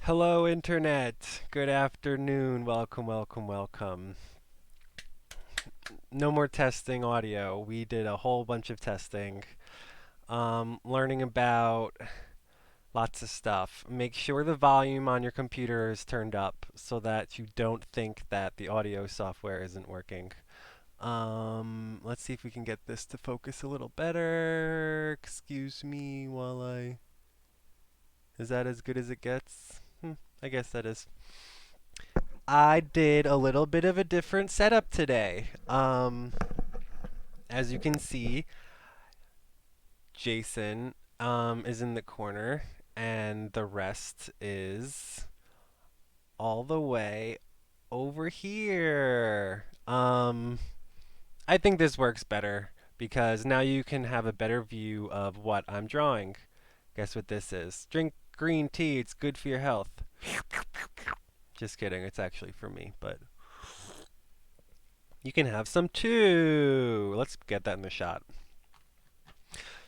Hello, Internet. Good afternoon. Welcome, welcome, welcome. No more testing audio. We did a whole bunch of testing, learning about lots of stuff. Make sure the volume on your computer is turned up so that you don't think that the audio software isn't working. Let's see if we can get this to focus a little better. Excuse me while I... Is that as good as it gets? I guess that is. I did a little bit of a different setup today. As you can see, Jason is in the corner, and the rest is all the way over here. I think this works better because now you can have a better view of what I'm drawing. Guess what this is? Drink green tea, it's good for your health. Just kidding, it's actually for me, but you can have some too. Let's get that in the shot.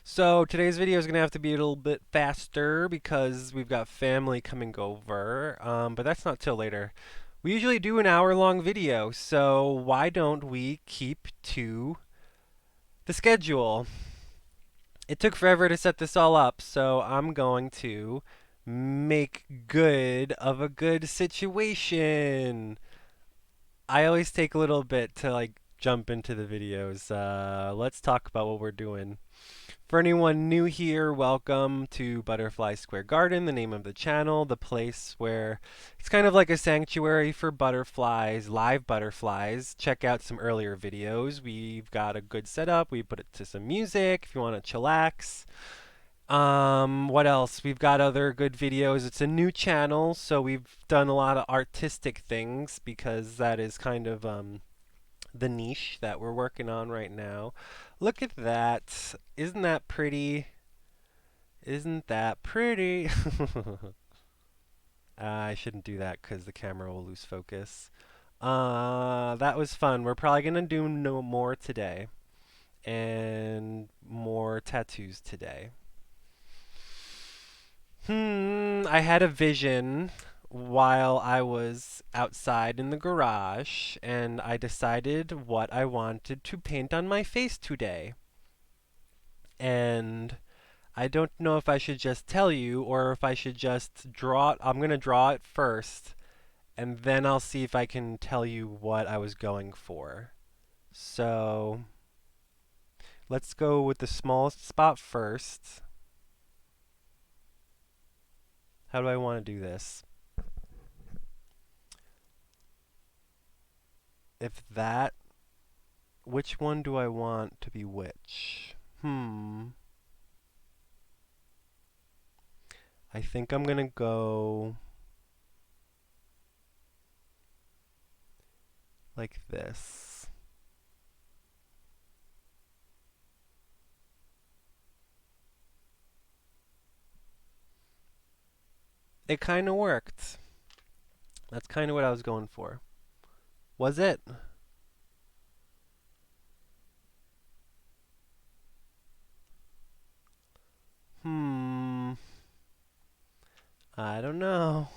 So today's video is going to have to be a little bit faster because we've got family coming over, but that's not till later. We usually do an hour-long video, so why don't we keep to the schedule? It took forever to set this all up, so I'm going to make good of a good situation. I always take a little bit to jump into the videos. Let's talk about what we're doing. For anyone new here, welcome to Butterfly Square Garden, the name of the channel, the place where it's kind of like a sanctuary for butterflies, live butterflies. Check out some earlier videos. We've got a good setup. We put it to some music if you want to chillax. What else? We've got other good videos. It's a new channel, so we've done a lot of artistic things because that is kind of the niche that we're working on right now. Look at that. Isn't that pretty? Isn't that pretty? I shouldn't do that because the camera will lose focus. That was fun. We're probably going to do no more today. And more tattoos today. I had a vision while I was outside in the garage, and I decided what I wanted to paint on my face today. And I don't know if I should just tell you or if I should just draw it. I'm going to draw it first, and then I'll see if I can tell you what I was going for. So let's go with the smallest spot first. How do I want to do this? If that, which one do I want to be which? I think I'm going to go like this. It kind of worked. That's kind of what I was going for. Was it? I don't know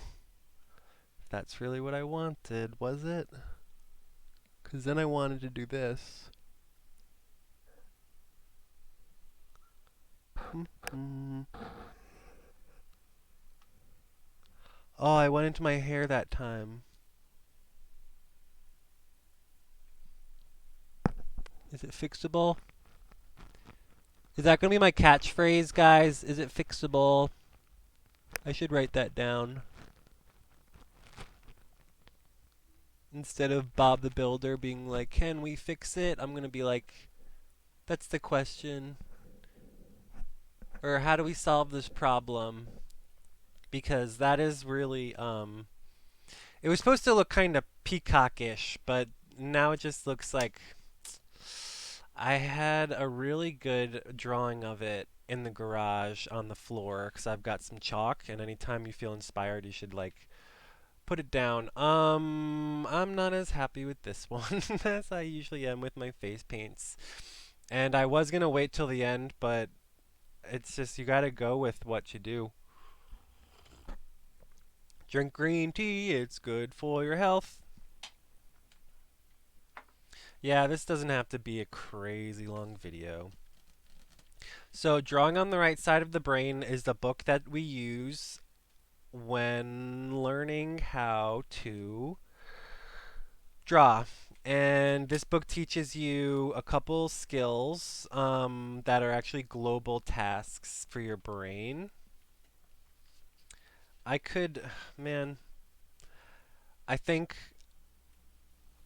if that's really what I wanted, was it? Because then I wanted to do this. Oh, I went into my hair that time. Is it fixable? Is that going to be my catchphrase, guys? Is it fixable? I should write that down. Instead of Bob the Builder being like, can we fix it? I'm going to be like, that's the question. Or how do we solve this problem? Because that is really, it was supposed to look kind of peacockish, but now it just looks like I had a really good drawing of it in the garage on the floor because I've got some chalk, and anytime you feel inspired, you should put it down. I'm not as happy with this one as I usually am with my face paints. And I was gonna wait till the end, but it's just you gotta go with what you do. Drink green tea, it's good for your health. Yeah, this doesn't have to be a crazy long video. So, Drawing on the Right Side of the Brain is the book that we use when learning how to draw. And this book teaches you a couple skills that are actually global tasks for your brain. I could, man, I think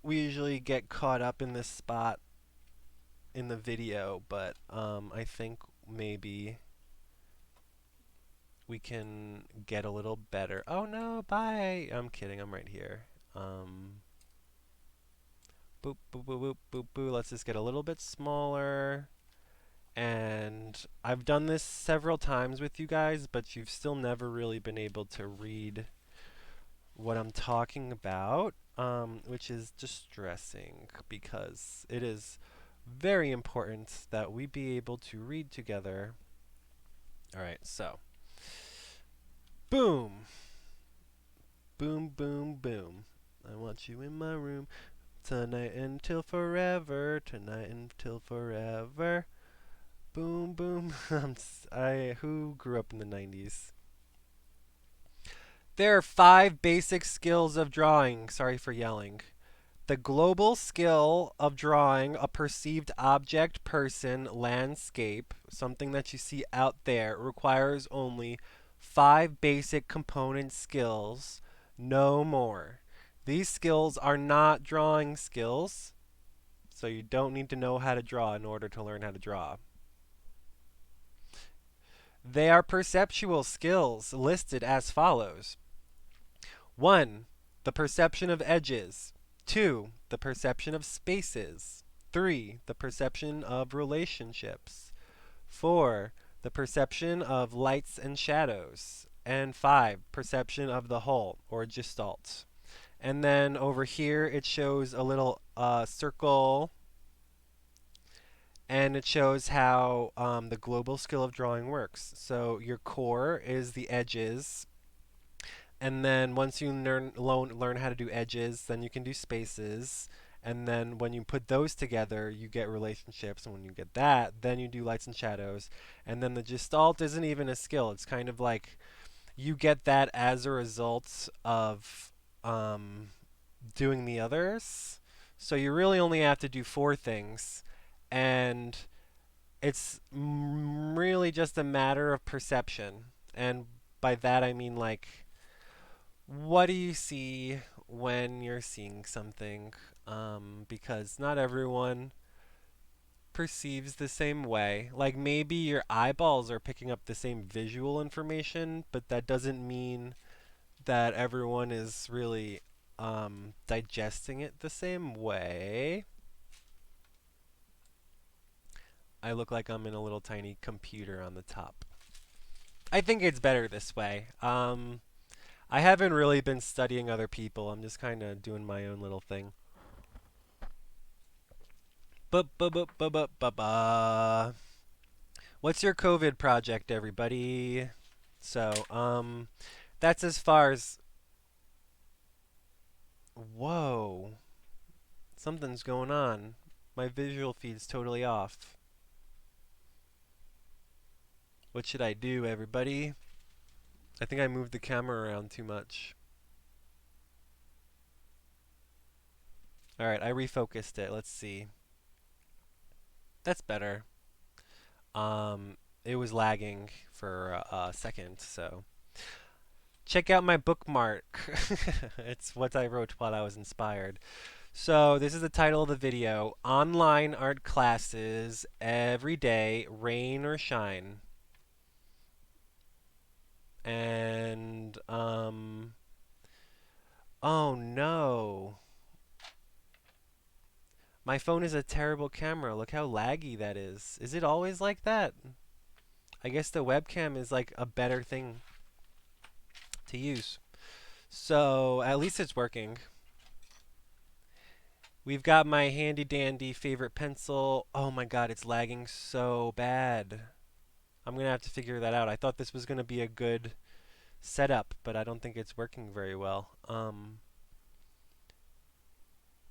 we usually get caught up in this spot in the video, but I think maybe we can get a little better. Oh no, bye! I'm kidding, I'm right here. Boop, boop, boop, boop, boop, boop. Let's just get a little bit smaller. And I've done this several times with you guys, but you've still never really been able to read what I'm talking about, which is distressing because it is very important that we be able to read together. All right, so boom, boom, boom, boom. I want you in my room tonight until forever, tonight until forever. Boom, boom. Who grew up in the 90s? There are 5 basic skills of drawing. Sorry for yelling. The global skill of drawing a perceived object, person, landscape, something that you see out there, requires only 5 basic component skills, no more. These skills are not drawing skills, so you don't need to know how to draw in order to learn how to draw. They are perceptual skills listed as follows. 1. The perception of edges. 2. The perception of spaces. 3. The perception of relationships. 4. The perception of lights and shadows. And 5. Perception of the whole, or gestalt. And then over here it shows a little circle, and it shows how the global skill of drawing works. So your core is the edges, and then once you learn how to do edges, then you can do spaces. And then when you put those together, you get relationships. And when you get that, then you do lights and shadows. And then the gestalt isn't even a skill. It's kind of like you get that as a result of doing the others. So you really only have to do 4 things. And it's really just a matter of perception. And by that I mean, like, what do you see when you're seeing something? Because not everyone perceives the same way. Like, maybe your eyeballs are picking up the same visual information, but that doesn't mean that everyone is really digesting it the same way. I look like I'm in a little tiny computer on the top. I think it's better this way. I haven't really been studying other people. I'm just kind of doing my own little thing. Ba-ba-ba-ba-ba-ba. What's your COVID project, everybody? So, that's as far as... Whoa. Something's going on. My visual feed's totally off. What should I do, everybody? I think I moved the camera around too much. Alright, I refocused it. Let's see. That's better. It was lagging for a second, so... Check out my bookmark. It's what I wrote while I was inspired. So this is the title of the video. Online art classes every day, rain or shine. And, oh no. My phone is a terrible camera. Look how laggy that is. Is it always like that? I guess the webcam is like a better thing to use. So at least it's working. We've got my handy dandy favorite pencil. Oh my god, it's lagging so bad. I'm gonna have to figure that out. I thought this was gonna be a good set up, but I don't think it's working very well.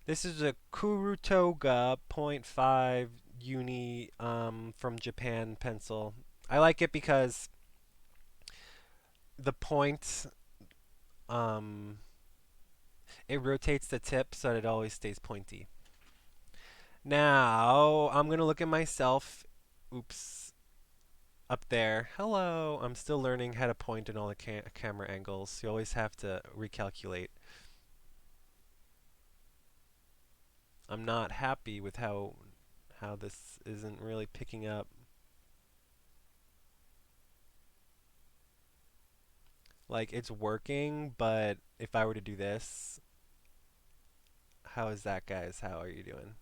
This is a Kurutoga .5 uni from Japan pencil. I like it because the point, um, it rotates the tip so that it always stays pointy. Now, I'm going to look at myself. Oops. Up there. Hello. I'm still learning how to point in all the camera angles. You always have to recalculate. I'm not happy with how this isn't really picking up. Like, it's working, but if I were to do this, how is that, guys? How are you doing?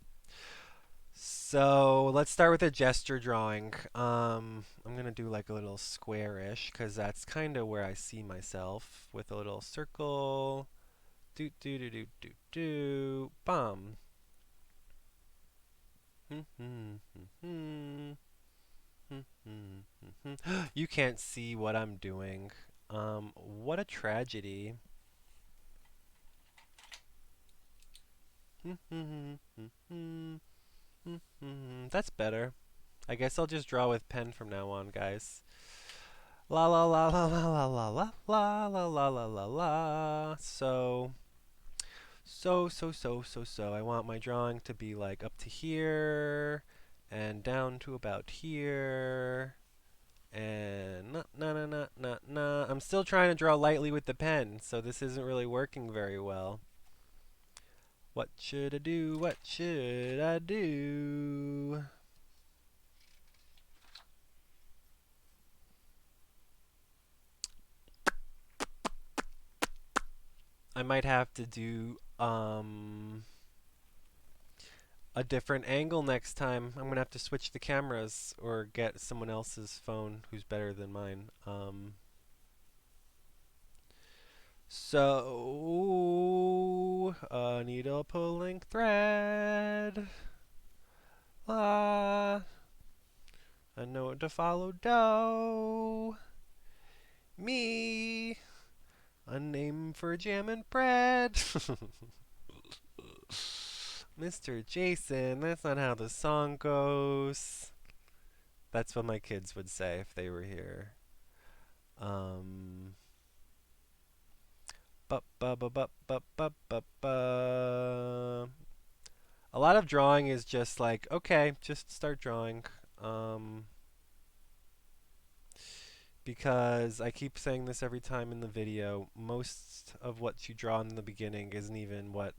So let's start with a gesture drawing. I'm gonna do like a little square-ish because that's kind of where I see myself with a little circle. Do do do do do do. Bum. You can't see what I'm doing. What a tragedy. That's better. I guess I'll just draw with pen from now on, guys. La la la la la la la la la la la la la la. So. I want my drawing to be like up to here and down to about here. And nah. I'm still trying to draw lightly with the pen, so this isn't really working very well. What should I do? What should I do? I might have to do a different angle next time. I'm gonna have to switch the cameras or get someone else's phone who's better than mine. So needle pulling thread. La. I know what to follow. Do. Me. A name for jam and bread. Mr. Jason, that's not how the song goes. That's what my kids would say if they were here. Um, bu bu bu bu bu bu bu bu. A lot of drawing is just like, okay, just start drawing. Um, because I keep saying this every time in the video, most of what you draw in the beginning isn't even what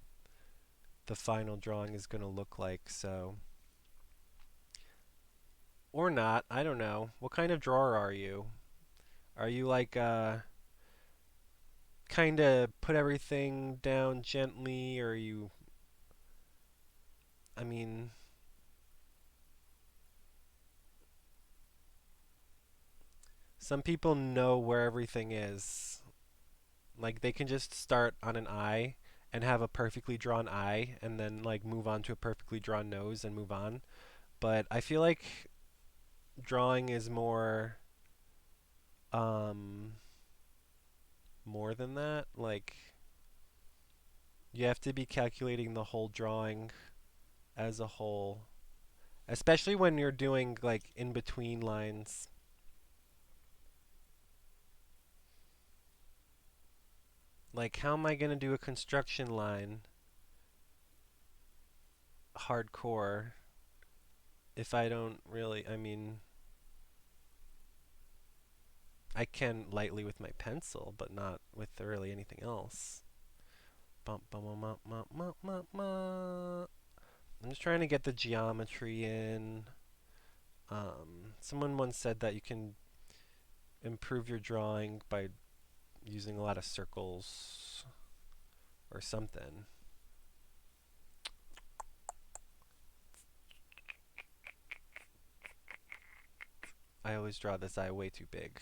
the final drawing is going to look like, so. Or not, I don't know. What kind of drawer are you? Are you like, kind of put everything down gently, or you, I mean, some people know where everything is. Like they can just start on an eye and have a perfectly drawn eye and then like move on to a perfectly drawn nose and move on. But I feel like drawing is um more than that. Like you have to be calculating the whole drawing as a whole, especially when you're doing like in between lines. Like how am I going to do a construction line hardcore if I don't really, I mean, I can lightly with my pencil, but not with really anything else. Bum, bum, bum, bum, bum, bum, bum. I'm just trying to get the geometry in. Someone once said that you can improve your drawing by using a lot of circles or something. I always draw this eye way too big.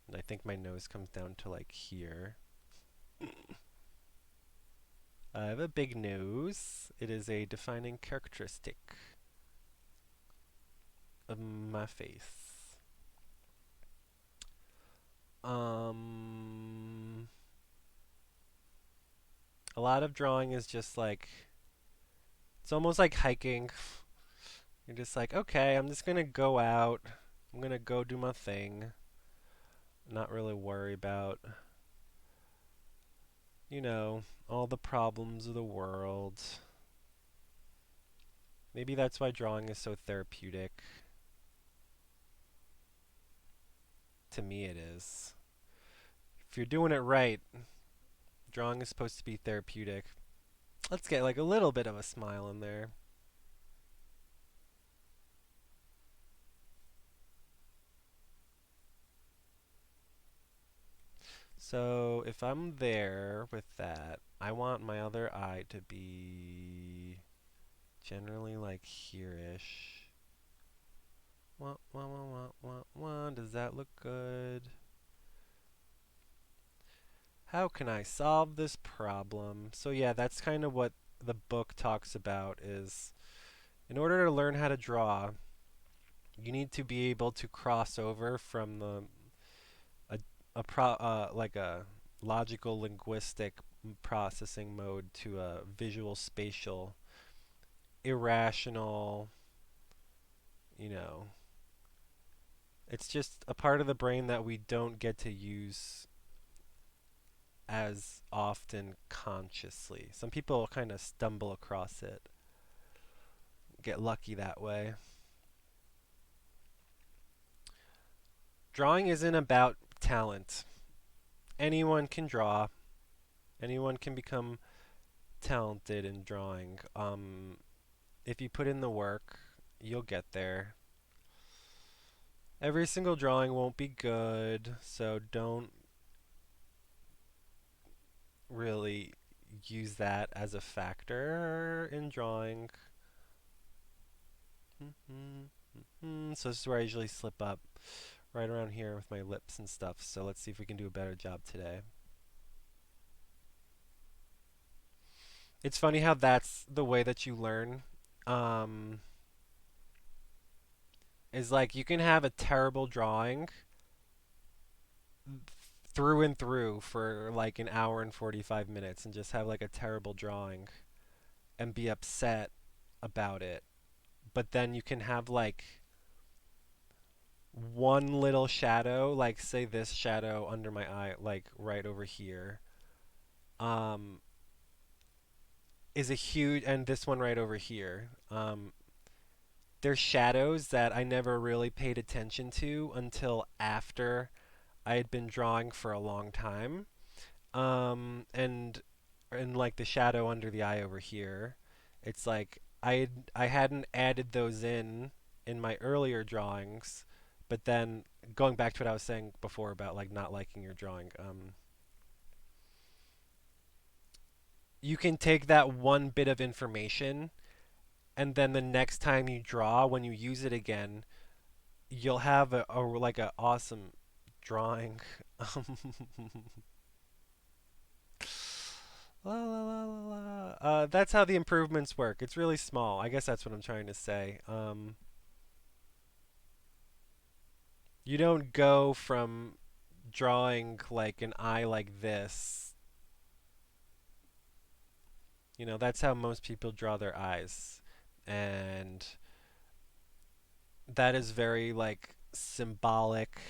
And I think my nose comes down to like here. I have a big nose. It is a defining characteristic of my face. lot of drawing is just like it's almost like hiking. You're just like, okay, I'm just gonna go out. I'm gonna go do my thing. Not really worry about, all the problems of the world. Maybe that's why drawing is so therapeutic. To me, it is. If you're doing it right, drawing is supposed to be therapeutic. Let's get like a little bit of a smile in there. So if I'm there with that, I want my other eye to be generally like here-ish. Wah, wah, wah, wah, wah, wah. Does that look good? How can I solve this problem? So yeah, that's kind of what the book talks about is in order to learn how to draw, you need to be able to cross over from a, like a logical linguistic processing mode to a visual spatial irrational, you know, it's just a part of the brain that we don't get to use as often consciously. Some people kind of stumble across it, get lucky that way. Drawing isn't about talent. Anyone can draw. Anyone can become talented in drawing. If you put in the work, you'll get there. Every single drawing won't be good, so don't really use that as a factor in drawing. So this is where I usually slip up, right around here with my lips and stuff. So let's see if we can do a better job today. It's funny how that's the way that you learn. Um, is like you can have a terrible drawing through and through for like an hour and 45 minutes and just have like a terrible drawing and be upset about it. But then you can have like one little shadow, like say this shadow under my eye, like right over here, um, is a huge, and this one right over here. There's shadows that I never really paid attention to until after I had been drawing for a long time. And like the shadow under the eye over here, it's like I hadn't added those in my earlier drawings, but then going back to what I was saying before about like not liking your drawing, you can take that one bit of information and then the next time you draw, when you use it again, you'll have like a awesome drawing. La, la, la, la, la. That's how the improvements work. It's really small. I guess that's what I'm trying to say. You don't go from drawing like an eye like this. That's how most people draw their eyes. And that is very like symbolic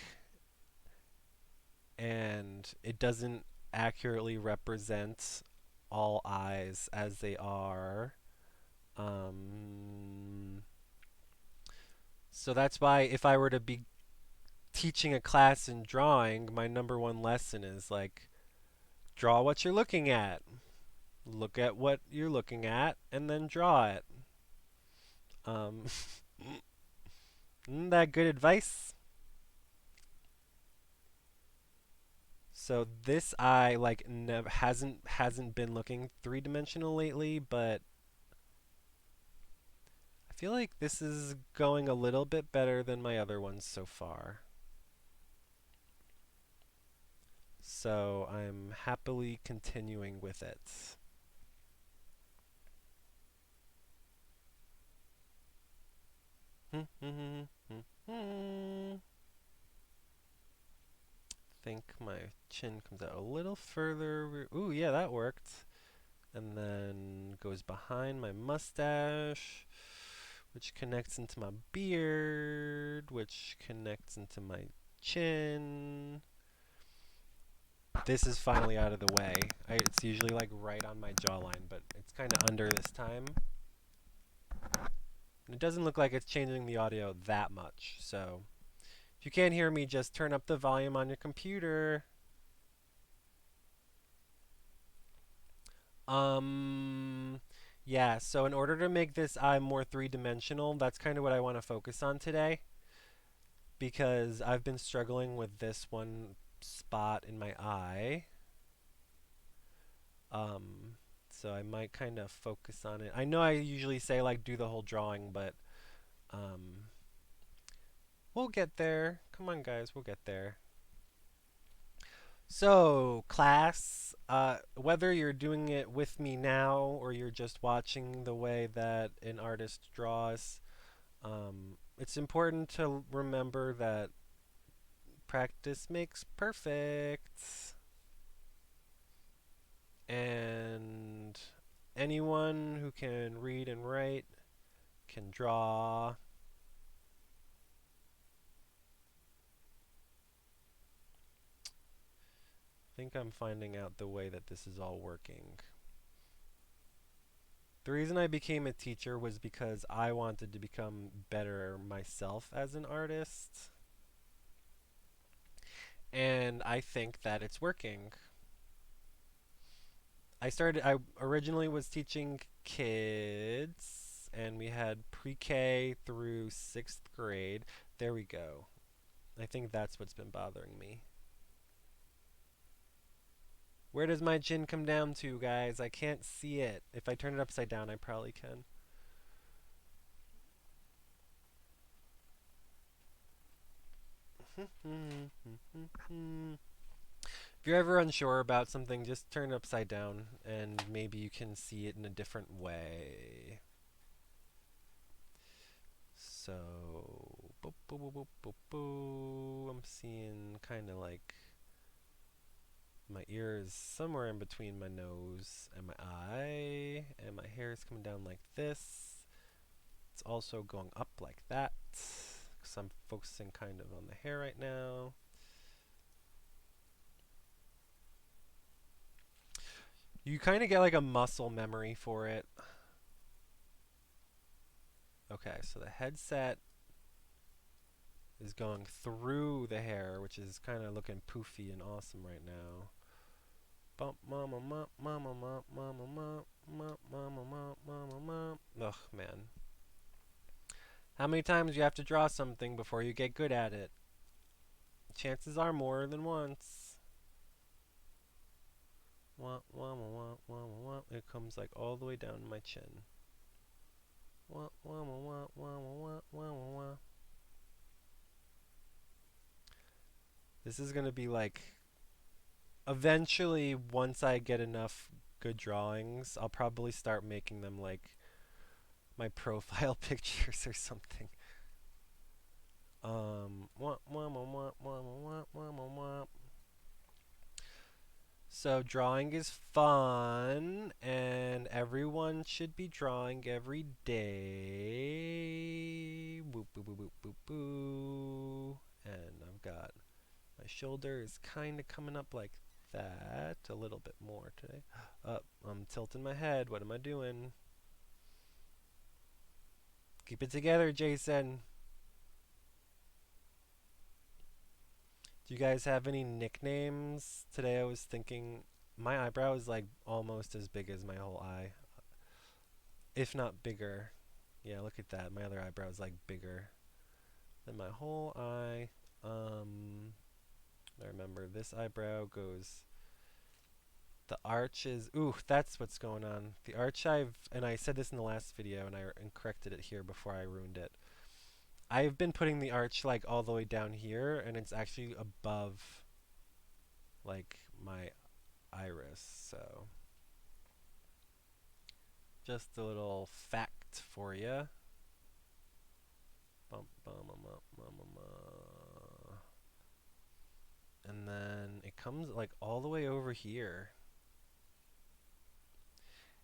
and it doesn't accurately represent all eyes as they are. Um, so that's why if I were to be teaching a class in drawing, my number one lesson is like draw what you're looking at. Look at what you're looking at and then draw it. Um, isn't that good advice? So this eye like never hasn't been looking three-dimensional lately, but I feel like this is going a little bit better than my other ones so far. So I'm happily continuing with it. Think my chin comes out a little further. Ooh, yeah, that worked. and then goes behind my mustache, which connects into my beard, which connects into my chin. This is finally out of the way. It's usually like right on my jawline, but it's kind of under this time. And it doesn't look like it's changing the audio that much, so if you can't hear me, just turn up the volume on your computer. Um, yeah, so in order to make this eye more three-dimensional, that's kind of what I want to focus on today, because I've been struggling with this one spot in my eye. Um, so I might kind of focus on it. I know I usually say like do the whole drawing, but um, we'll get there. Come on, guys, we'll get there. So, class, whether you're doing it with me now or you're just watching the way that an artist draws, it's important to remember that practice makes perfect. And anyone who can read and write can draw. I think I'm finding out the way that this is all working. The reason I became a teacher was because I wanted to become better myself as an artist. And I think that it's working. I originally was teaching kids, and we had pre-K through 6th grade. There we go. I think that's what's been bothering me. Where does my chin come down to, guys? I can't see it. If I turn it upside down, I probably can. If you're ever unsure about something, just turn it upside down, and maybe you can see it in a different way. So, boop, boop, boop, boop, boop, boop. I'm seeing kind of like my ear is somewhere in between my nose and my eye, and my hair is coming down like this. It's also going up like that, because I'm focusing kind of on the hair right now. You kind of get like a muscle memory for it. Okay, so the headset is going through the hair, which is kind of looking poofy and awesome right now. Bump, mama, mama, mama, mama, mama, mama, mama, mama, mama, mama. Ugh, man. How many times do you have to draw something before you get good at it? Chances are more than once. Wah, wah, wah, wah, wah, wah. It comes like all the way down my chin. Wah, wah, wah, wah, wah, wah, wah, wah, wah. This is gonna be like, eventually, once I get enough good drawings, I'll probably start making them like my profile pictures or something. Wah, wah, wah, wah, wah, wah, wah, wah, wah. So drawing is fun, and everyone should be drawing every day. Boop, boop, boop, boop, boop, boo. And I've got my shoulder is kind of coming up like that, a little bit more today. I'm tilting my head. What am I doing? Keep it together, Jason. Do you guys have any nicknames? Today I was thinking my eyebrow is like almost as big as my whole eye, if not bigger. Yeah, look at that. My other eyebrow is like bigger than my whole eye. I remember this eyebrow goes. The arch is. Ooh, that's what's going on. The arch and I said this in the last video and corrected it here before I ruined it. I've been putting the arch like all the way down here, and it's actually above like my iris. So just a little fact for you. Bum, bum, bum, bum, bum, bum. And then it comes like all the way over here.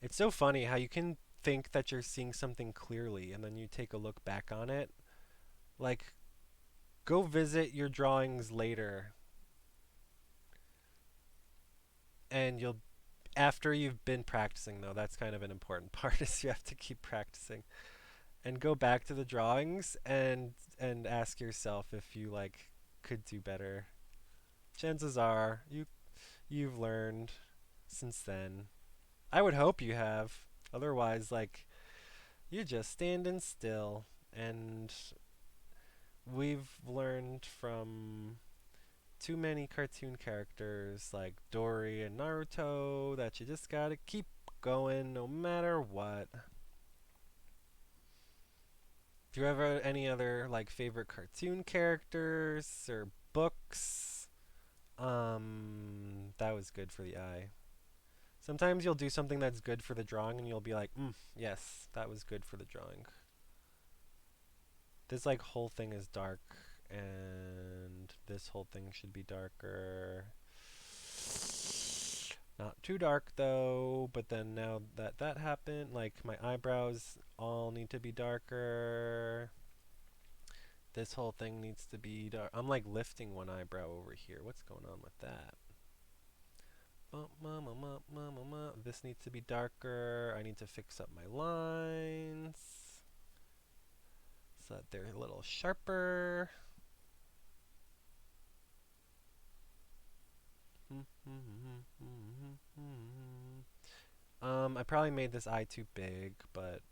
It's so funny how you can think that you're seeing something clearly and then you take a look back on it. Like, go visit your drawings later and you'll after you've been practicing though, that's kind of an important part is you have to keep practicing and go back to the drawings and ask yourself if you like could do better. Chances are you've learned since then. I would hope you have. Otherwise, like, you're just standing still. And we've learned from too many cartoon characters like Dory and Naruto that you just gotta keep going no matter what. Do you have any other like favorite cartoon characters or books? That was good for the eye. Sometimes you'll do something that's good for the drawing and you'll be like, yes, that was good for the drawing. This like whole thing is dark and this whole thing should be darker. Not too dark though, but then now that that happened, like my eyebrows all need to be darker. This whole thing needs to be dark. I'm like lifting one eyebrow over here. What's going on with that? This needs to be darker. I need to fix up my lines so that they're a little sharper. I probably made this eye too big, but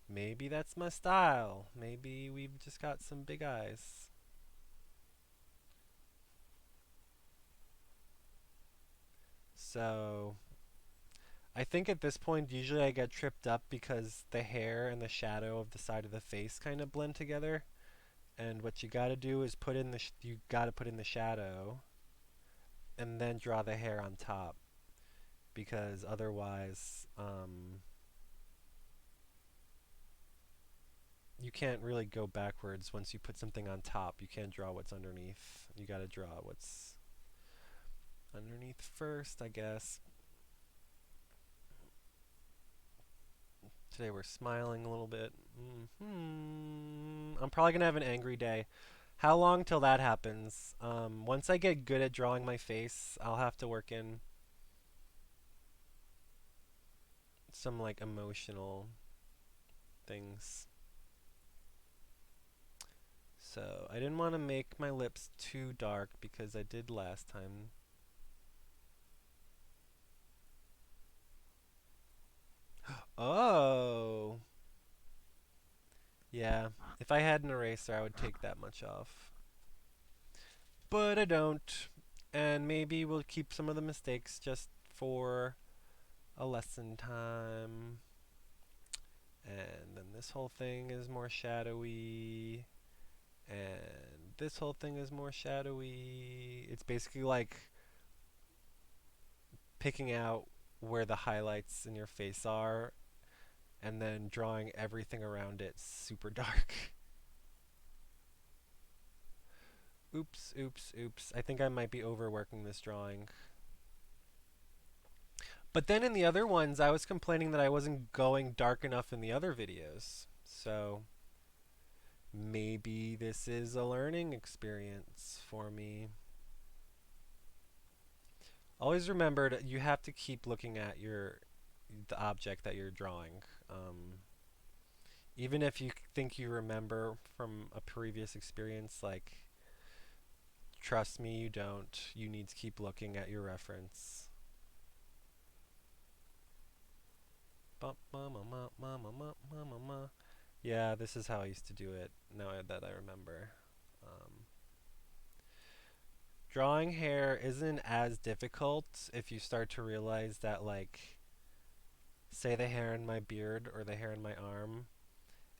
maybe that's my style. Maybe we've just got some big eyes. So, I think at this point, usually I get tripped up because the hair and the shadow of the side of the face kind of blend together. And what you gotta do is you gotta put in the shadow and then draw the hair on top because otherwise, you can't really go backwards once you put something on top. You can't draw what's underneath. You gotta draw what's underneath first, I guess. Today we're smiling a little bit. I'm probably gonna have an angry day. How long till that happens? Once I get good at drawing my face, I'll have to work in some like emotional things. So I didn't want to make my lips too dark because I did last time. Oh, yeah. If I had an eraser, I would take that much off. But I don't. And maybe we'll keep some of the mistakes just for a lesson time. And then this whole thing is more shadowy. And this whole thing is more shadowy. It's basically like picking out where the highlights in your face are and then drawing everything around it super dark. Oops, oops, oops. I think I might be overworking this drawing. But then in the other ones, I was complaining that I wasn't going dark enough in the other videos. So maybe this is a learning experience for me. Always remember that you have to keep looking at the object that you're drawing. Even if you think you remember from a previous experience, like, trust me, you don't. You need to keep looking at your reference. Yeah, this is how I used to do it, now that I remember. Um, Drawing hair isn't as difficult if you start to realize that, like, say the hair in my beard or the hair in my arm,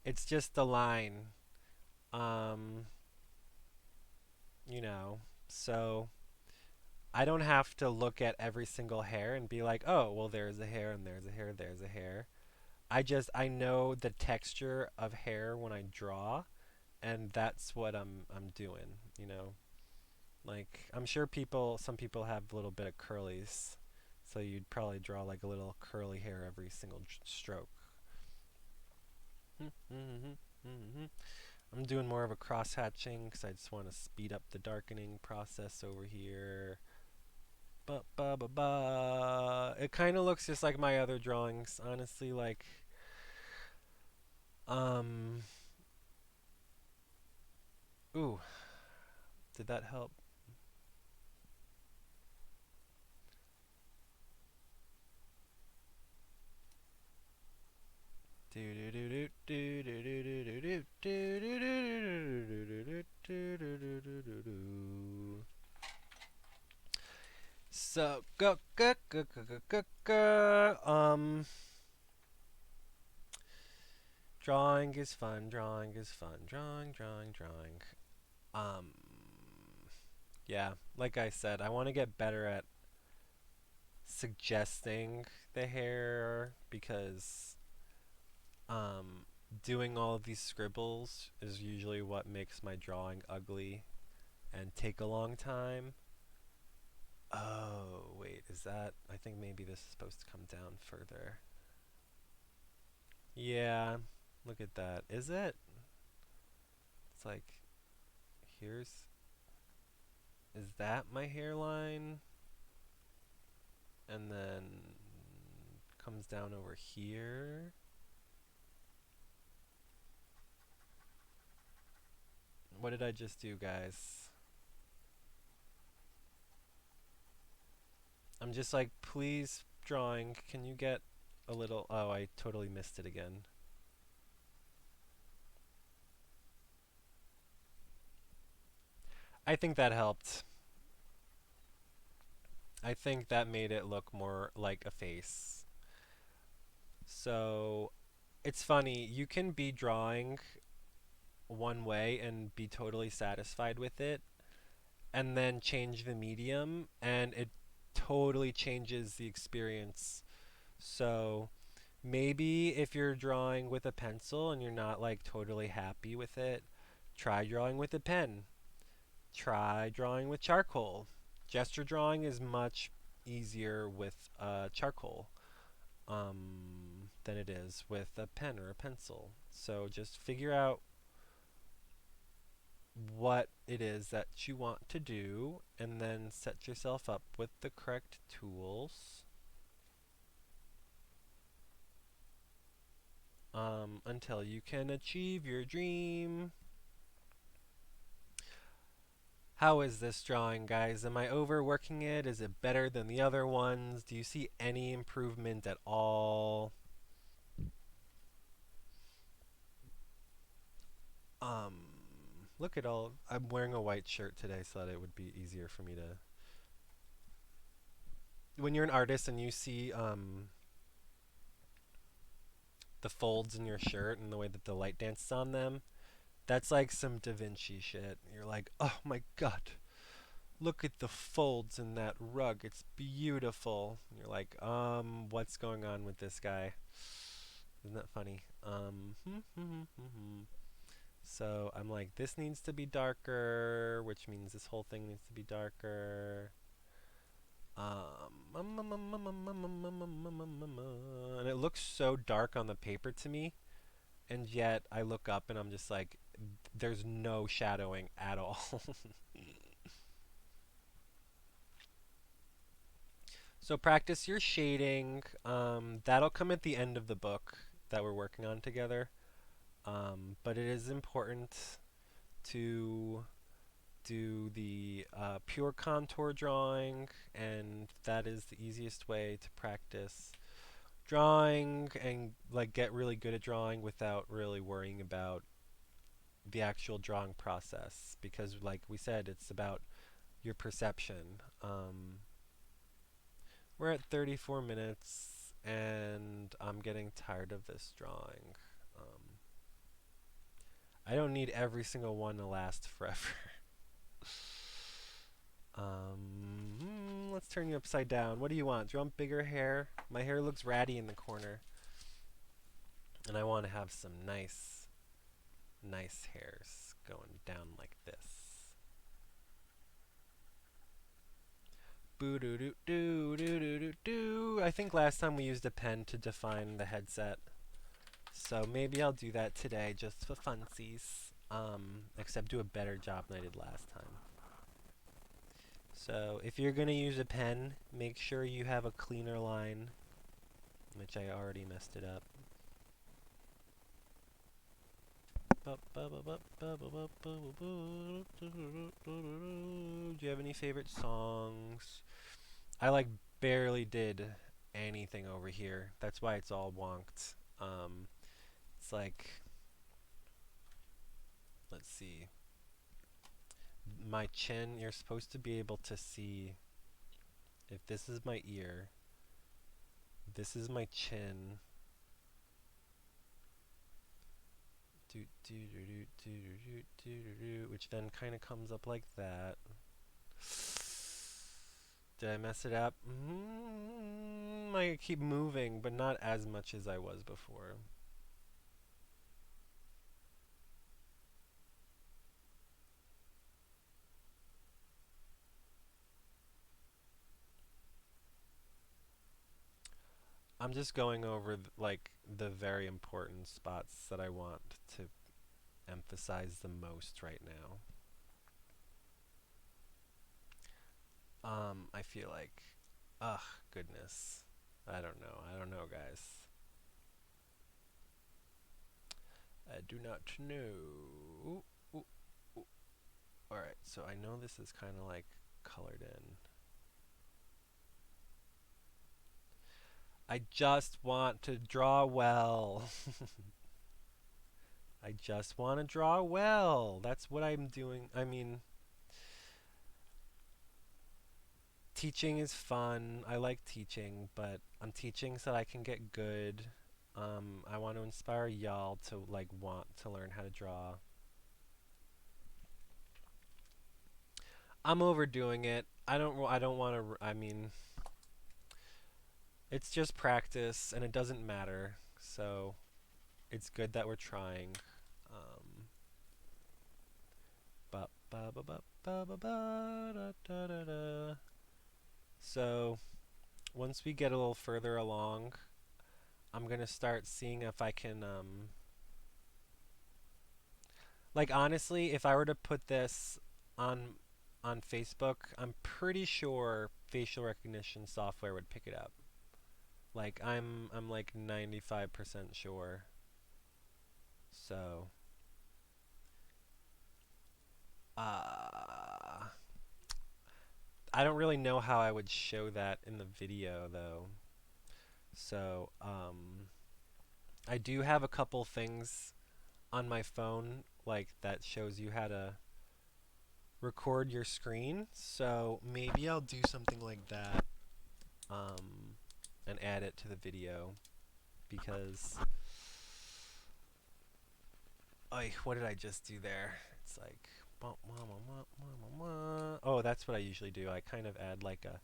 it's just a line. Um, you know, so I don't have to look at every single hair and be like, oh, well, there's a hair and there's a hair, there's a hair. I know the texture of hair when I draw, and that's what I'm doing. Like I'm sure some people have a little bit of curlies, So you'd probably draw like a little curly hair every single stroke. I'm doing more of a cross hatching because I just want to speed up the darkening process over here. Ba ba ba ba. It kind of looks just like my other drawings, honestly. Like, um, ooh, did that help? So go go go go go go go. Drawing is fun. Drawing is fun. Drawing. Um, yeah, like I said, I want to get better at suggesting the hair because um, doing all of these scribbles is usually what makes my drawing ugly and take a long time. Oh, wait, is that? I think maybe this is supposed to come down further. Yeah, look at that. Is it? It's like, here's. Is that my hairline? And then comes down over here. What did I just do, guys? I'm just like, please, drawing, can you get a little. Oh, I totally missed it again. I think that helped. I think that made it look more like a face. So it's funny, you can be drawing one way and be totally satisfied with it, and then change the medium, and it totally changes the experience. So maybe if you're drawing with a pencil and you're not like totally happy with it, try drawing with a pen. Try drawing with charcoal. Gesture drawing is much easier with charcoal than it is with a pen or a pencil. So just figure out what it is that you want to do and then set yourself up with the correct tools until you can achieve your dream. How is this drawing, guys? Am I overworking it? Is it better than the other ones? Do you see any improvement at all? Um, Look at all. I'm wearing a white shirt today so that it would be easier for me to. When you're an artist and you see the folds in your shirt and the way that the light dances on them, that's like some Da Vinci shit. You're like, oh my god, look at the folds in that rug. It's beautiful. And you're like, what's going on with this guy? Isn't that funny? So I'm like, this needs to be darker, which means this whole thing needs to be darker. And it looks so dark on the paper to me, and yet I look up and I'm just like, there's no shadowing at all. So practice your shading. That'll come at the end of the book that we're working on together. But it is important to do the pure contour drawing, and that is the easiest way to practice drawing and like get really good at drawing without really worrying about the actual drawing process, because like we said, it's about your perception. We're at 34 minutes and I'm getting tired of this drawing. Um, I don't need every single one to last forever. Let's turn you upside down. What do you want? Do you want bigger hair? My hair looks ratty in the corner. And I want to have some nice hairs going down like this. Boo doo doo doo doo doo doo I think last time we used a pen to define the headset. So maybe I'll do that today just for funsies. Except do a better job than I did last time. So if you're going to use a pen, make sure you have a cleaner line, which I already messed it up. Do you have any favorite songs? I like barely did anything over here. That's why it's all wonked. It's like, let's see. My chin, you're supposed to be able to see if this is my ear, this is my chin. Which then kind of comes up like that. Did I mess it up? I keep moving, but not as much as I was before. I'm just going over like the very important spots that I want to emphasize the most right now. I feel like, ugh, goodness. I don't know, guys. I do not know. Ooh, ooh, ooh. Alright, so I know this is kind of like colored in. I just want to draw well. I just want to draw well. That's what I'm doing. I mean, teaching is fun. I like teaching, but I'm teaching so that I can get good. I want to inspire y'all to like want to learn how to draw. I'm overdoing it. I don't want to. I mean, it's just practice, and it doesn't matter. So it's good that we're trying. Ba ba ba ba ba ba ba da da da da. So once we get a little further along, I'm gonna start seeing if I can like honestly, if I were to put this on on Facebook, I'm pretty sure facial recognition software would pick it up. Like I'm like 95% sure. So uh I don't really know how I would show that in the video though. So I do have a couple things on my phone like that shows you how to record your screen. So maybe I'll do something like that and add it to the video because what did I just do there? It's like oh, that's what I usually do. I kind of add like a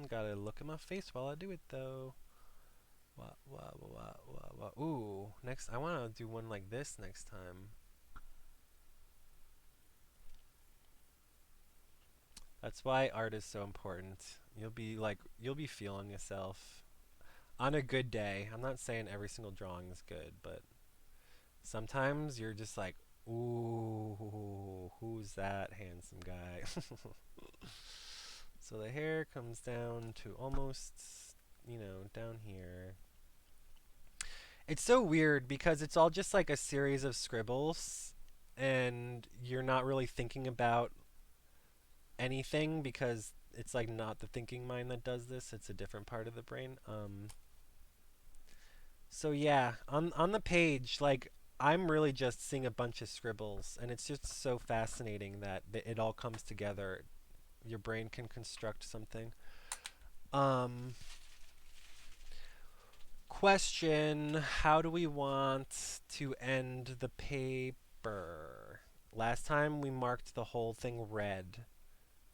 gotta look at my face while I do it though. Ooh, next I want to do one like this next time. That's why art is so important. You'll be feeling yourself on a good day. I'm not saying every single drawing is good, but sometimes you're just like, ooh, who's that handsome guy? So the hair comes down to almost, down here. It's so weird because it's all just like a series of scribbles and you're not really thinking about anything because it's like not the thinking mind that does this, it's a different part of the brain. So yeah, on the page, like I'm really just seeing a bunch of scribbles, and it's just so fascinating that it all comes together. Your brain can construct something. Um, Question: how do we want to end the paper? Last time we marked the whole thing red,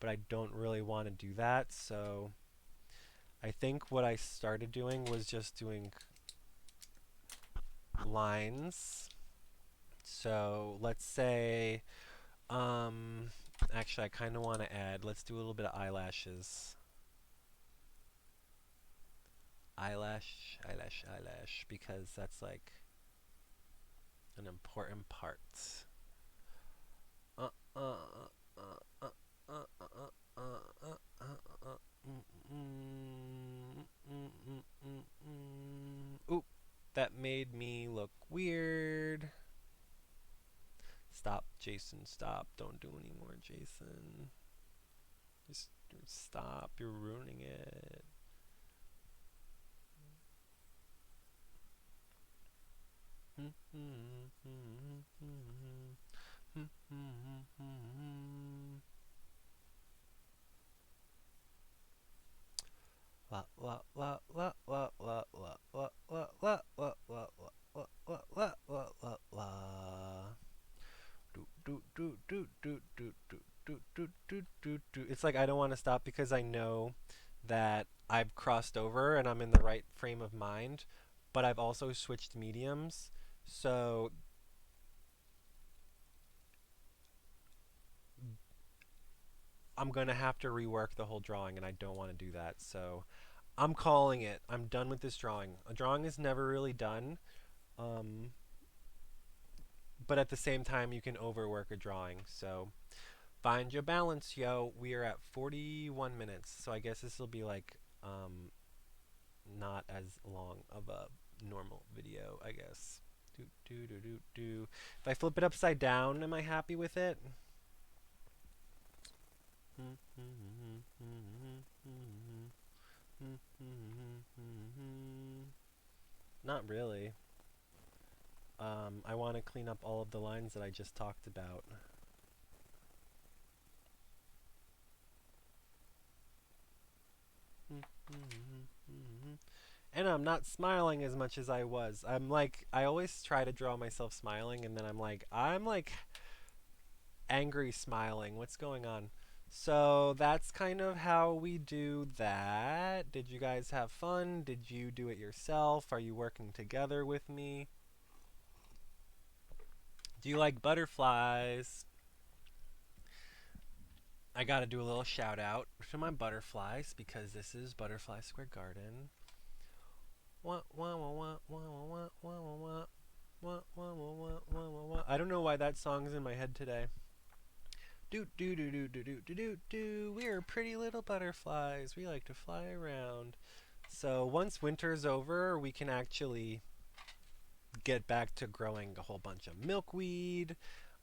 but I don't really want to do that, so I think what I started doing was just doing lines. So let's say Actually, I kind of want to add, let's do a little bit of eyelashes. Eyelash, because that's like an important part. Uh, uh, uh, uh, uh, uh, uh, uh, Oop, that made me look weird. Stop, Jason, stop. Don't do any more, Jason. Just stop, you're ruining it. La la la la la la la la la la la la la la la la la la. Do do do do do do do do do do do do. It's like I don't want to stop because I know that I've crossed over and I'm in the right frame of mind, but I've also switched mediums. So I'm going to have to rework the whole drawing and I don't want to do that. So I'm calling it. I'm done with this drawing. A drawing is never really done. Um, but at the same time, you can overwork a drawing. So find your balance, yo. We are at 41 minutes. So I guess this will be like not as long of a normal video, I guess. Do, do, do, do, do. If I flip it upside down, am I happy with it? Not really. I want to clean up all of the lines that I just talked about. And I'm not smiling as much as I was. I'm like, I always try to draw myself smiling, and then I'm like angry smiling. What's going on? So that's kind of how we do that. Did you guys have fun? Did you do it yourself? Are you working together with me? Do you like butterflies? I gotta do a little shout out to my butterflies because this is Butterfly Square Garden. I don't know why that song's in my head today. Do do do do do do do do do. We're pretty little butterflies. We like to fly around. So once winter's over, we can actually get back to growing a whole bunch of milkweed,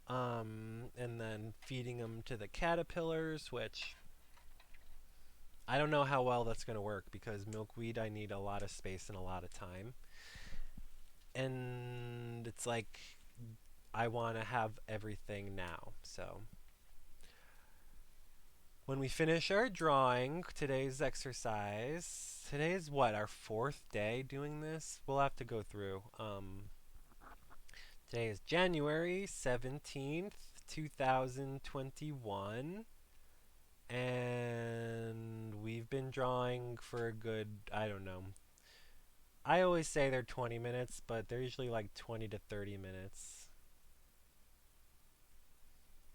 and then feeding them to the caterpillars, which I don't know how well that's going to work because milkweed, I need a lot of space and a lot of time. And it's like I want to have everything now. So when we finish our drawing, today's exercise, today is what, our fourth day doing this? We'll have to go through. Today is January 17th, 2021. And we've been drawing for a good, I don't know. I always say they're 20 minutes, but they're usually like 20 to 30 minutes.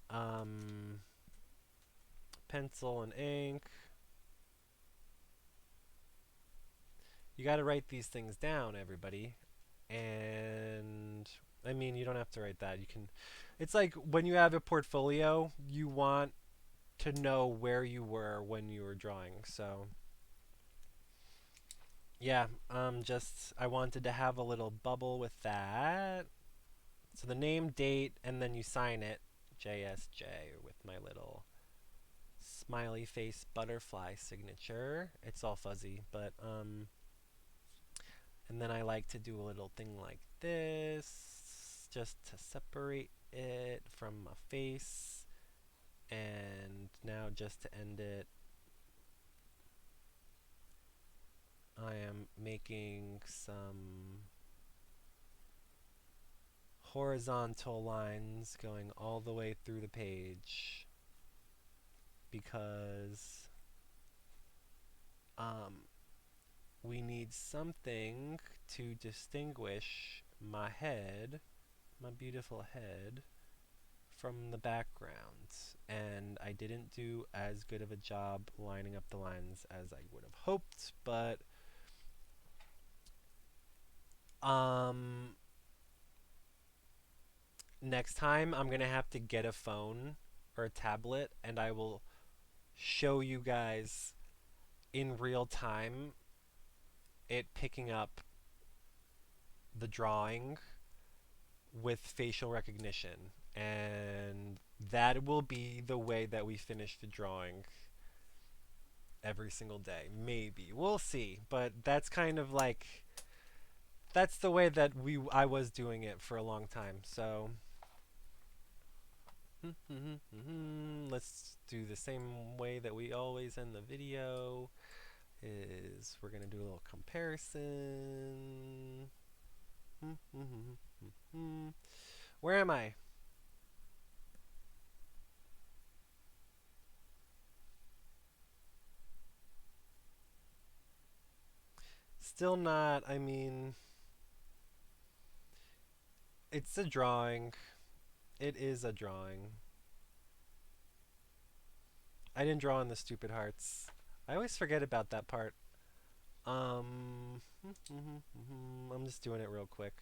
Um, Pencil and ink. You got to write these things down, everybody. And I mean, you don't have to write that. You can. It's like when you have a portfolio, you want to know where you were when you were drawing. So yeah, just I wanted to have a little bubble with that. So the name, date, and then you sign it, JSJ, with my little smiley face butterfly signature. It's all fuzzy, but and then I like to do a little thing like this, just to separate it from my face. And now just to end it, I am making some horizontal lines going all the way through the page because we need something to distinguish my head, my beautiful head, from the background, and I didn't do as good of a job lining up the lines as I would have hoped, but um, next time I'm gonna have to get a phone or a tablet, and I will show you guys in real time it picking up the drawing with facial recognition, and that will be the way that we finish the drawing every single day. Maybe we'll see, but that's kind of like that's the way that I was doing it for a long time. So let's do the same way that we always end the video. Is we're gonna do a little comparison. Where am I? Still not. I mean, it's a drawing. It is a drawing. I didn't draw on the stupid hearts. I always forget about that part. I'm just doing it real quick.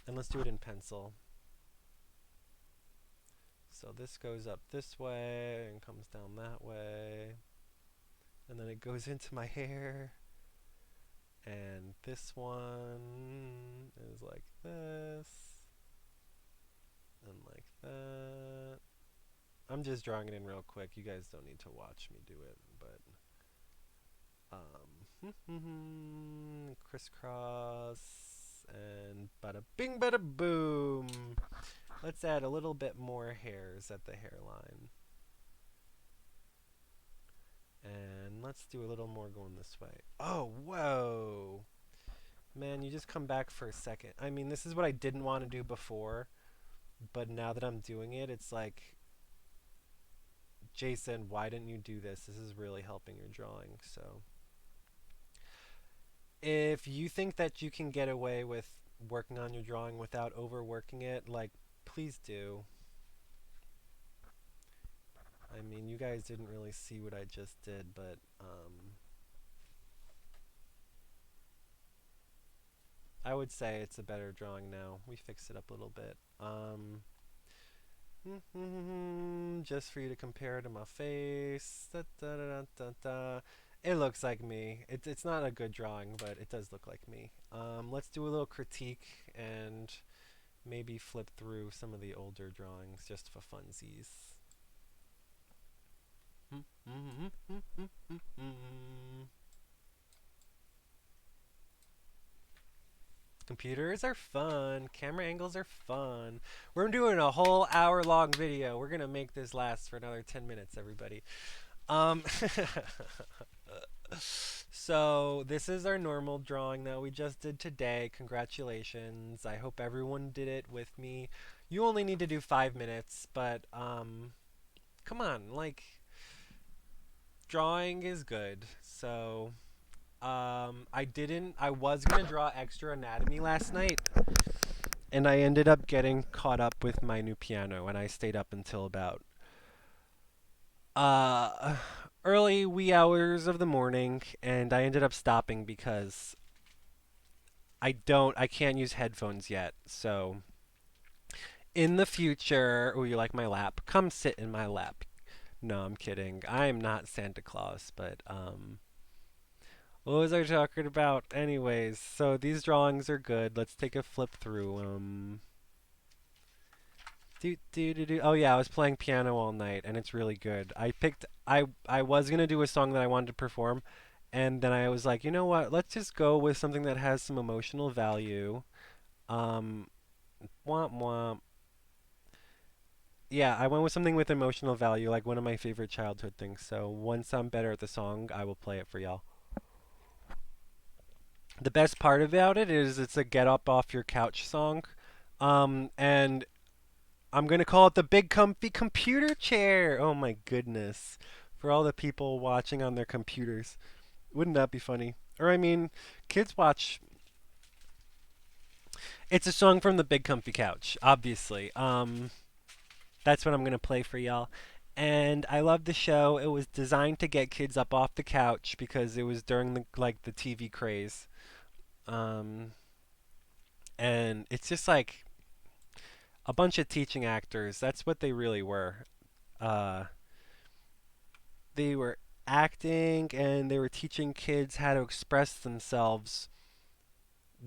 And let's do it in pencil. So this goes up this way and comes down that way. And then it goes into my hair. And this one is like this. And like that. I'm just drawing it in real quick. You guys don't need to watch me do it, but crisscross and bada bing bada boom. Let's add a little bit more hairs at the hairline. And let's do a little more going this way. Oh, whoa. Man, you just come back for a second. I mean, this is what I didn't want to do before, but now that I'm doing it, it's like, Jason, why didn't you do this? This is really helping your drawing. So if you think that you can get away with working on your drawing without overworking it, like, please do. I mean, you guys didn't really see what I just did, but I would say it's a better drawing now. We fixed it up a little bit. Just for you to compare to my face. Da, da, da, da, da. It looks like me. It's not a good drawing, but it does look like me. Let's do a little critique and maybe flip through some of the older drawings just for funsies. Computers are fun. Camera angles are fun. We're doing a whole hour-long video. We're gonna make this last for another 10 minutes, everybody. So this is our normal drawing that we just did today. Congratulations. I hope everyone did it with me. You only need to do 5 minutes, but come on, like, drawing is good. So I was gonna draw extra anatomy last night, and I ended up getting caught up with my new piano, and I stayed up until about uh, early wee hours of the morning, and I ended up stopping because I can't use headphones yet. So in the future, oh, you like my lap? Come sit in my lap. No, I'm kidding. I'm not Santa Claus, but what was I talking about? Anyways, so these drawings are good. Let's take a flip through. Oh yeah, I was playing piano all night, and it's really good. I was gonna do a song that I wanted to perform, and then I was like, you know what? Let's just go with something that has some emotional value. Um, womp womp. Yeah, I went with something with emotional value, like one of my favorite childhood things. So once I'm better at the song, I will play it for y'all. The best part about it is it's a get up off your couch song. And I'm going to call it the Big Comfy Computer Chair. Oh my goodness. For all the people watching on their computers. Wouldn't that be funny? Or I mean, kids watch. It's a song from the Big Comfy Couch, obviously. That's what I'm gonna play for y'all. And I love the show. It was designed to get kids up off the couch because it was during the TV craze. Um, and it's just like a bunch of teaching actors. That's what they really were. Uh, they were acting and they were teaching kids how to express themselves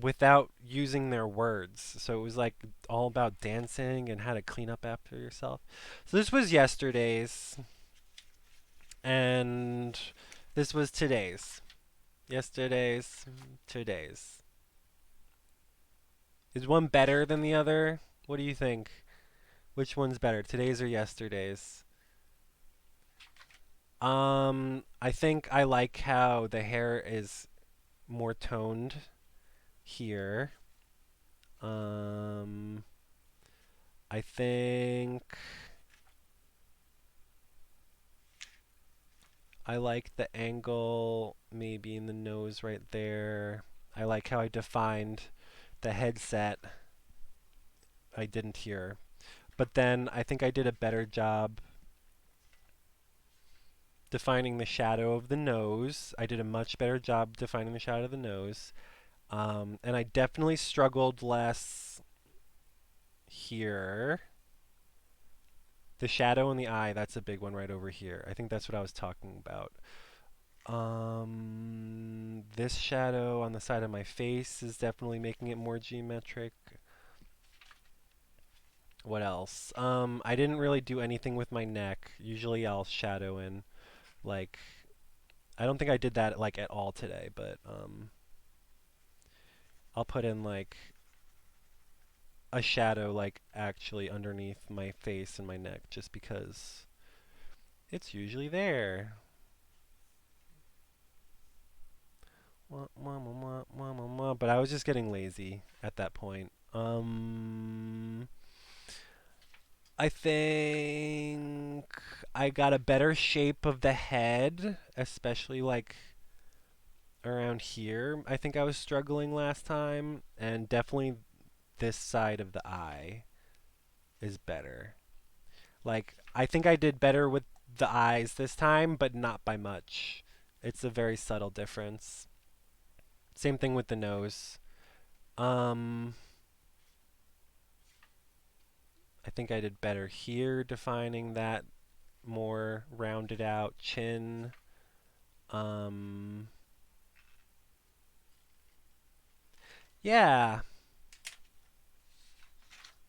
without using their words. So it was like all about dancing and how to clean up after yourself. So this was yesterday's, and this was today's. Yesterday's, today's. Is one better than the other? What do you think? Which one's better, today's or yesterday's? I think I like how the hair is more toned here. Um, I think I like the angle maybe in the nose right there. I like how I defined the headset. I didn't here. But then I think I did a better job defining the shadow of the nose. I did a much better job defining the shadow of the nose. And I definitely struggled less here. The shadow in the eye, that's a big one right over here. I think that's what I was talking about. This shadow on the side of my face is definitely making it more geometric. What else? I didn't really do anything with my neck. Usually I'll shadow in, like, I don't think I did that, like, at all today, but, I'll put in, like, a shadow, like, actually underneath my face and my neck, just because it's usually there. But I was just getting lazy at that point. I think I got a better shape of the head, especially like around here. I think I was struggling last time, and definitely this side of the eye is better. Like, I think I did better with the eyes this time, but not by much. It's a very subtle difference. Same thing with the nose. Um, I think I did better here defining that more rounded out chin. Um, yeah.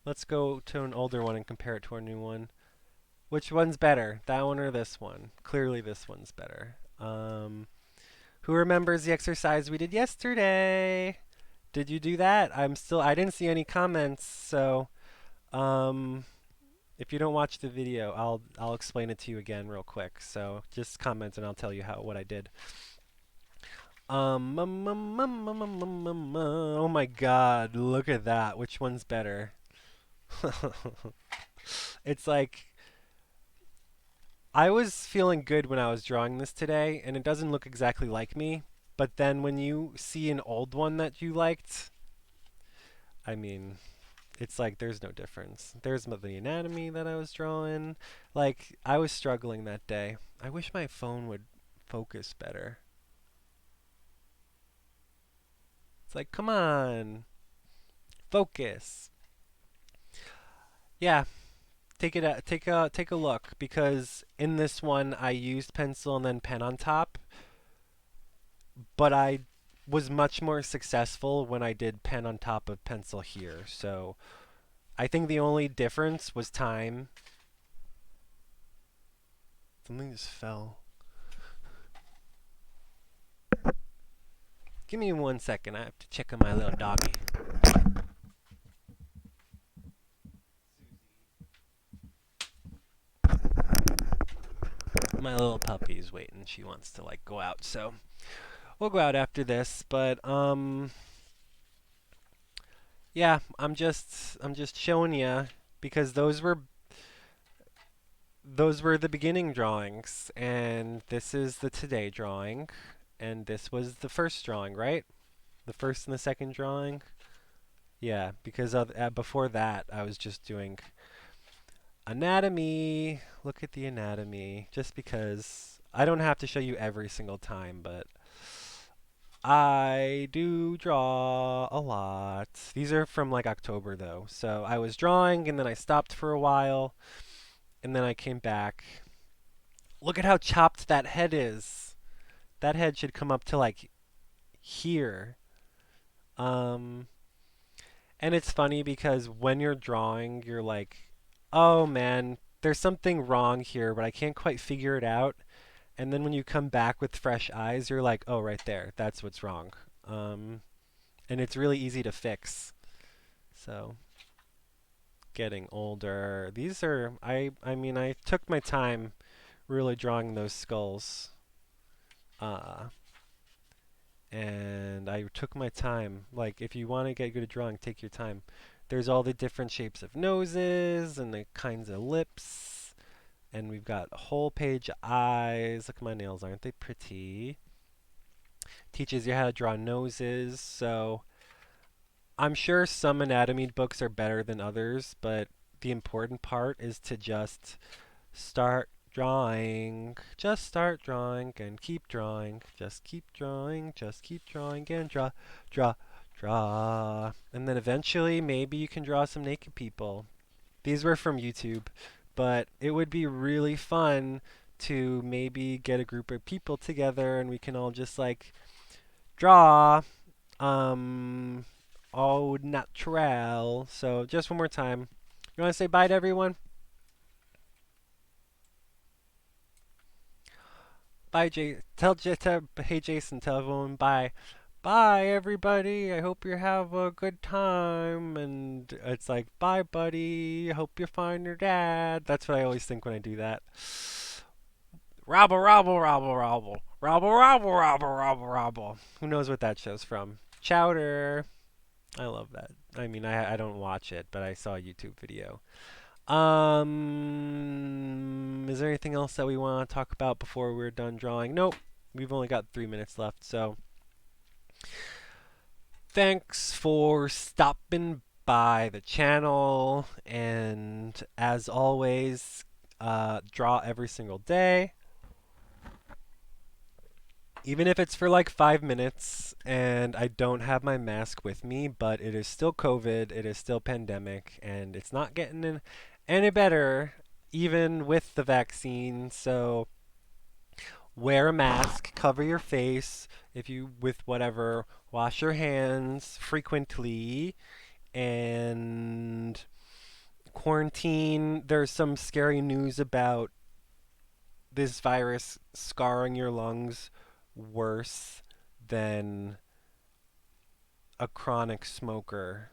Let's go to an older one and compare it to our new one. Which one's better, that one or this one? Clearly this one's better. Who remembers the exercise we did yesterday? Did you do that? I didn't see any comments, so um, if you don't watch the video, I'll explain it to you again real quick. So just comment and I'll tell you what I did. Oh my God, look at that. Which one's better? It's like I was feeling good when I was drawing this today, and it doesn't look exactly like me. But then when you see an old one that you liked, I mean, it's like there's no difference. There's the anatomy that I was drawing. Like, I was struggling that day. I wish my phone would focus better. It's like, come on, focus. Yeah, take a look because in this one I used pencil and then pen on top, but I was much more successful when I did pen on top of pencil here. So I think the only difference was time. Something just fell. Give me 1 second. I have to check on my little doggy. My little puppy's waiting. She wants to like go out, so we'll go out after this. But yeah, I'm just showing you because those were the beginning drawings, and this is the today drawing, and this was the first drawing, right? The first and the second drawing. Yeah, because before that I was just doing Anatomy. Look at the anatomy. Just because I don't have to show you every single time, but I do draw a lot. These are from like October though. So I was drawing and then I stopped for a while and then I came back. Look at how chopped that head is. That head should come up to like here. Um, and it's funny because when you're drawing, you're like, oh man, there's something wrong here, but I can't quite figure it out. And then when you come back with fresh eyes, you're like, oh, right there, that's what's wrong. Um, and it's really easy to fix. So, getting older. These are, I mean, I took my time really drawing those skulls. Uh, and I took my time. Like, if you want to get good at drawing, take your time. There's all the different shapes of noses and the kinds of lips. And we've got a whole page of eyes. Look at my nails, aren't they pretty? Teaches you how to draw noses. So I'm sure some anatomy books are better than others, but the important part is to just start drawing. Just start drawing and keep drawing. Just keep drawing. Just keep drawing and draw, draw, draw. And then eventually, maybe you can draw some naked people. These were from YouTube, but it would be really fun to maybe get a group of people together and we can all just like draw um au naturel. So just one more time. You want to say bye to everyone? Bye, hey Jason, tell everyone bye. Bye, everybody. I hope you have a good time. And it's like, bye, buddy. I hope you find your dad. That's what I always think when I do that. Robble, robble, robble, robble. Robble, robble, robble, robble, robble. Who knows what that show's from? Chowder. I love that. I mean, I don't watch it, but I saw a YouTube video. Is there anything else that we want to talk about before we're done drawing? Nope. We've only got 3 minutes left, so thanks for stopping by the channel. And as always, draw every single day. Even if it's for like 5 minutes and I don't have my mask with me, but it is still COVID, it is still pandemic, and it's not getting any better even with the vaccine. So wear a mask, cover your face if you with whatever, wash your hands frequently, and quarantine. There's some scary news about this virus scarring your lungs worse than a chronic smoker.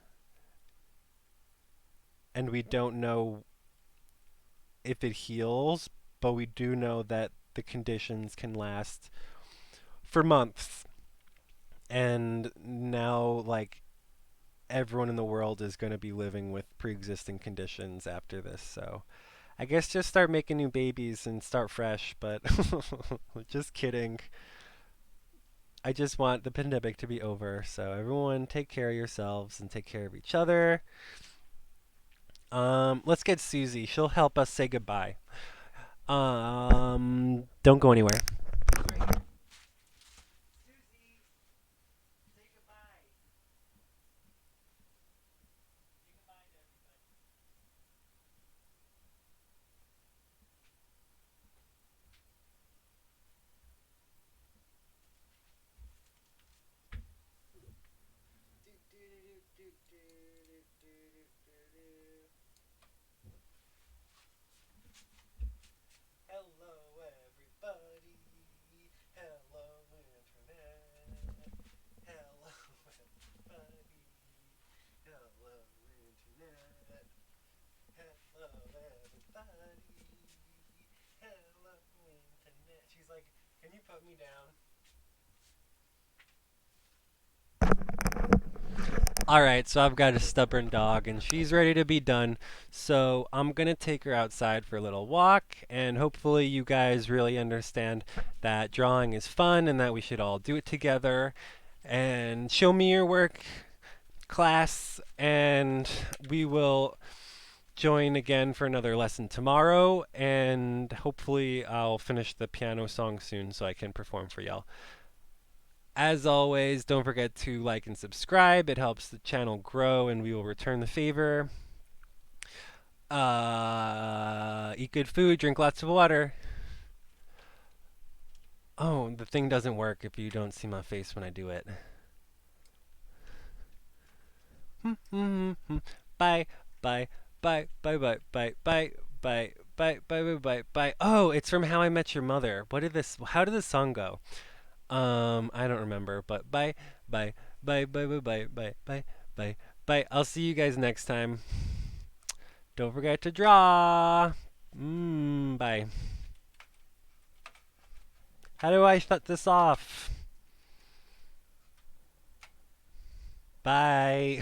And we don't know if it heals, but we do know that the conditions can last for months. And now, like, everyone in the world is going to be living with pre-existing conditions after this. So I guess just start making new babies and start fresh, but just kidding. I just want the pandemic to be over. So everyone take care of yourselves and take care of each other. Let's get Susie. She'll help us say goodbye. Don't go anywhere. Hello, everybody. Hello, Internet. Hello, everybody. Hello, Internet. Hello, everybody. Hello, Internet. She's like, can you put me down? Alright, so I've got a stubborn dog and she's ready to be done. So I'm going to take her outside for a little walk, and hopefully you guys really understand that drawing is fun and that we should all do it together. And show me your work, class, and we will join again for another lesson tomorrow, and hopefully I'll finish the piano song soon so I can perform for y'all. As always, don't forget to like and subscribe. It helps the channel grow, and we will return the favor. Eat good food, drink lots of water. Oh, the thing doesn't work if you don't see my face when I do it. Bye, bye, bye, bye, bye, bye, bye, bye, bye, bye, bye, bye. Oh, it's from How I Met Your Mother. How did this song go? I don't remember, but bye, bye, bye, bye, bye, bye, bye, bye, bye, bye. I'll see you guys next time. Don't forget to draw. Bye. How do I shut this off? Bye.